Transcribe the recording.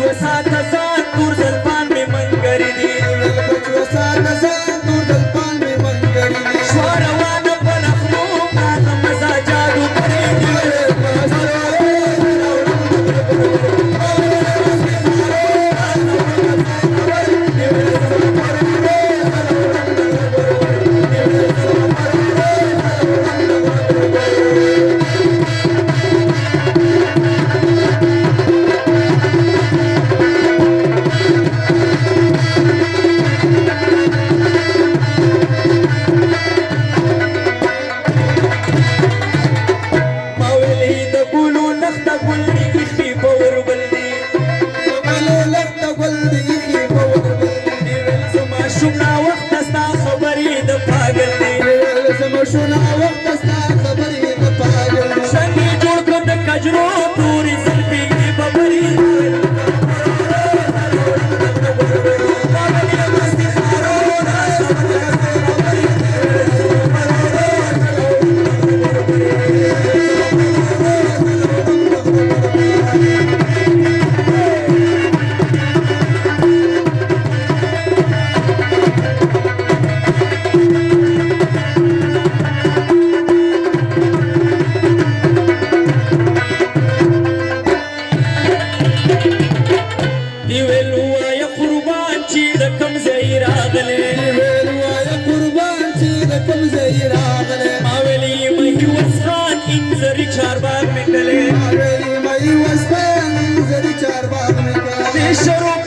बच्चों साथ साथ दूर जलपान में मन करी दी बच्चों साथ साथ दूर जलपान में मन करी दी स्वरवान पण अखलूक नाज़ मजा जादू करी दी شونا وقت استا خبرې د پاگل څنګه جوړ کړ د کجرو پوری سلفي ببري چار باغ में कले شروع